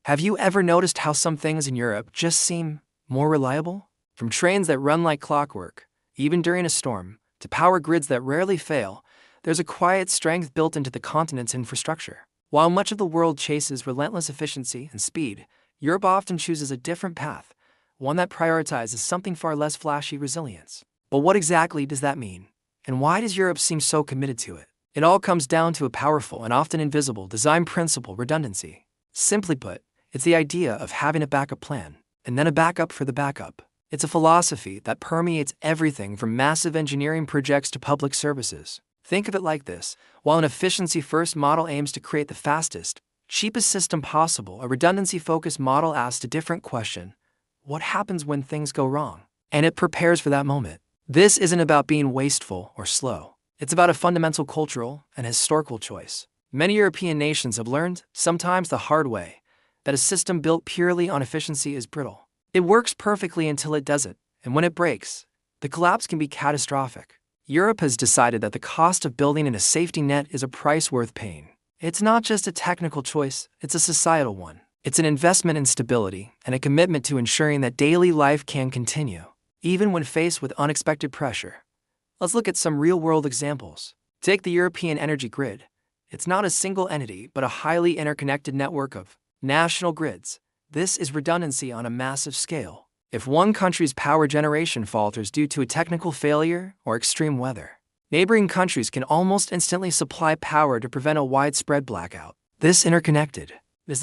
Have you ever noticed how some things in Europe just seem more reliable? From trains that run like clockwork, even during a storm, to power grids that rarely fail, there's a quiet strength built into the continent's infrastructure. While much of the world chases relentless efficiency and speed, Europe often chooses a different path, one that prioritizes something far less flashy: resilience. But what exactly does that mean? And why does Europe seem so committed to it? It all comes down to a powerful and often invisible design principle: redundancy. Simply put, it's the idea of having a backup plan, and then a backup for the backup. It's a philosophy that permeates everything from massive engineering projects to public services. Think of it like this: while an efficiency-first model aims to create the fastest, cheapest system possible, a redundancy-focused model asks a different question: what happens when things go wrong? And it prepares for that moment. This isn't about being wasteful or slow. It's about a fundamental cultural and historical choice. Many European nations have learned, sometimes the hard way, that a system built purely on efficiency is brittle. It works perfectly until it doesn't, and when it breaks, the collapse can be catastrophic. Europe has decided that the cost of building in a safety net is a price worth paying. It's not just a technical choice, it's a societal one. It's an investment in stability and a commitment to ensuring that daily life can continue, even when faced with unexpected pressure. Let's look at some real-world examples. Take the European energy grid. It's not a single entity, but a highly interconnected network of national grids. This is redundancy on a massive scale. If one country's power generation falters due to a technical failure or extreme weather, neighboring countries can almost instantly supply power to prevent a widespread blackout. This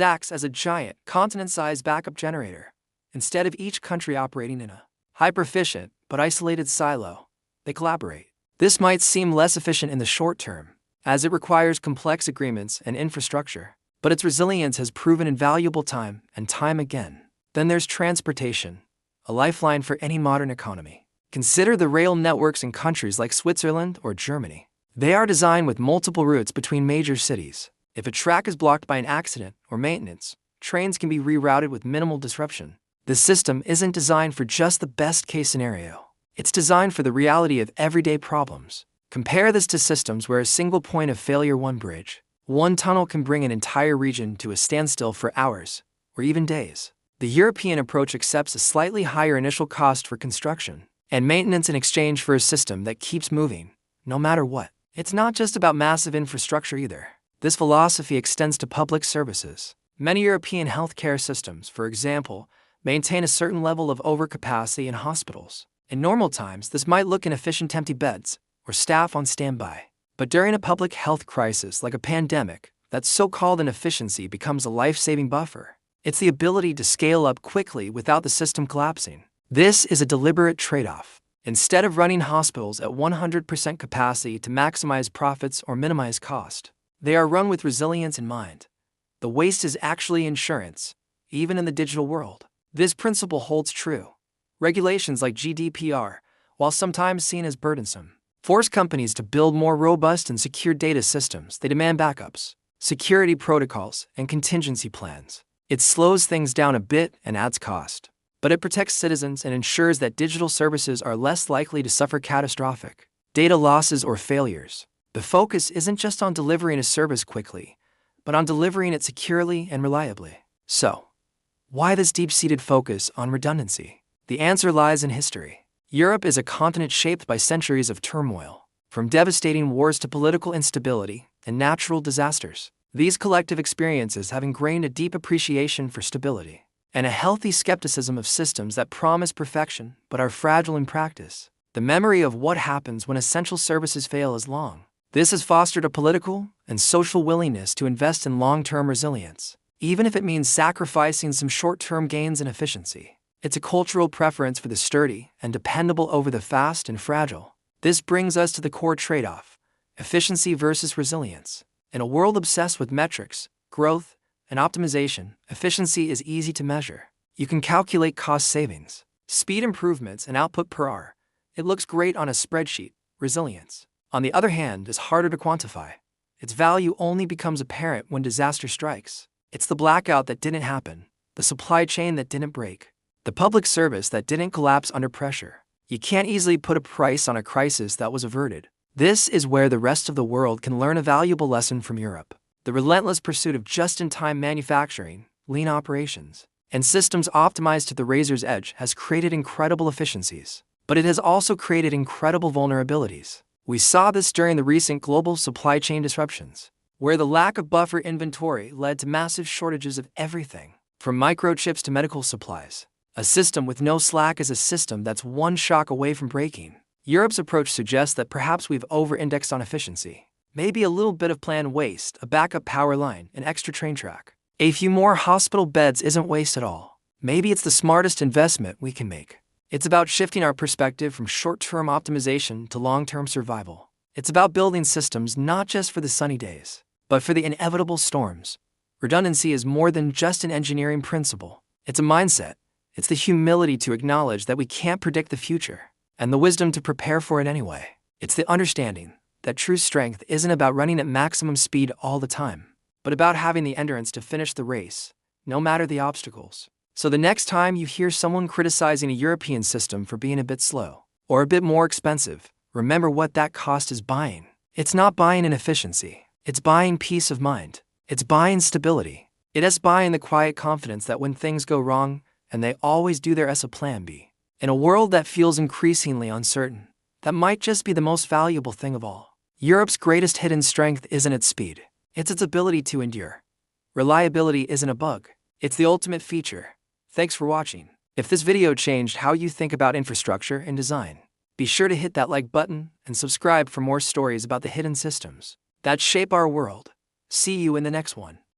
acts as a giant, continent-sized backup generator. Instead of each country operating in a hyper-efficient but isolated silo, they collaborate. This might seem less efficient in the short term, as it requires complex agreements and infrastructure, but its resilience has proven invaluable time and time again. Then there's transportation, a lifeline for any modern economy. Consider the rail networks in countries like Switzerland or Germany. They are designed with multiple routes between major cities. If a track is blocked by an accident or maintenance, trains can be rerouted with minimal disruption. This system isn't designed for just the best-case scenario. It's designed for the reality of everyday problems. Compare this to systems where a single point of failure, one bridge, one tunnel, can bring an entire region to a standstill for hours or even days. The European approach accepts a slightly higher initial cost for construction and maintenance in exchange for a system that keeps moving, no matter what. It's not just about massive infrastructure either. This philosophy extends to public services. Many European healthcare systems, for example, maintain a certain level of overcapacity in hospitals. In normal times, this might look inefficient: empty beds or staff on standby. But during a public health crisis like a pandemic, that so-called inefficiency becomes a life-saving buffer. It's the ability to scale up quickly without the system collapsing. This is a deliberate trade-off. Instead of running hospitals at 100% capacity to maximize profits or minimize cost, they are run with resilience in mind. The waste is actually insurance, even in the digital world. This principle holds true. Regulations like GDPR, while sometimes seen as burdensome, force companies to build more robust and secure data systems. They demand backups, security protocols, and contingency plans. It slows things down a bit and adds cost, but it protects citizens and ensures that digital services are less likely to suffer catastrophic data losses or failures. The focus isn't just on delivering a service quickly, but on delivering it securely and reliably. So, why this deep-seated focus on redundancy? The answer lies in history. Europe is a continent shaped by centuries of turmoil, from devastating wars to political instability and natural disasters. These collective experiences have ingrained a deep appreciation for stability and a healthy skepticism of systems that promise perfection but are fragile in practice. The memory of what happens when essential services fail is long. This has fostered a political and social willingness to invest in long-term resilience, even if it means sacrificing some short-term gains in efficiency. It's a cultural preference for the sturdy and dependable over the fast and fragile. This brings us to the core trade-off: efficiency versus resilience. In a world obsessed with metrics, growth, and optimization, efficiency is easy to measure. You can calculate cost savings, speed improvements, and output per hour. It looks great on a spreadsheet. Resilience, on the other hand, is harder to quantify. Its value only becomes apparent when disaster strikes. It's the blackout that didn't happen, the supply chain that didn't break, the public service that didn't collapse under pressure. You can't easily put a price on a crisis that was averted. This is where the rest of the world can learn a valuable lesson from Europe. The relentless pursuit of just-in-time manufacturing, lean operations, and systems optimized to the razor's edge has created incredible efficiencies. But it has also created incredible vulnerabilities. We saw this during the recent global supply chain disruptions, where the lack of buffer inventory led to massive shortages of everything, from microchips to medical supplies. A system with no slack is a system that's one shock away from breaking. Europe's approach suggests that perhaps we've over-indexed on efficiency. Maybe a little bit of planned waste, a backup power line, an extra train track. A few more hospital beds isn't waste at all. Maybe it's the smartest investment we can make. It's about shifting our perspective from short-term optimization to long-term survival. It's about building systems not just for the sunny days, but for the inevitable storms. Redundancy is more than just an engineering principle. It's a mindset. It's the humility to acknowledge that we can't predict the future, and the wisdom to prepare for it anyway. It's the understanding that true strength isn't about running at maximum speed all the time, but about having the endurance to finish the race, no matter the obstacles. So the next time you hear someone criticizing a European system for being a bit slow or a bit more expensive, remember what that cost is buying. It's not buying an efficiency. It's buying peace of mind. It's buying stability. It's buying the quiet confidence that when things go wrong, and they always do, there is a plan B. In a world that feels increasingly uncertain, that might just be the most valuable thing of all. Europe's greatest hidden strength isn't its speed. It's its ability to endure. Reliability isn't a bug. It's the ultimate feature. Thanks for watching. If this video changed how you think about infrastructure and design, be sure to hit that like button and subscribe for more stories about the hidden systems that shape our world. See you in the next one.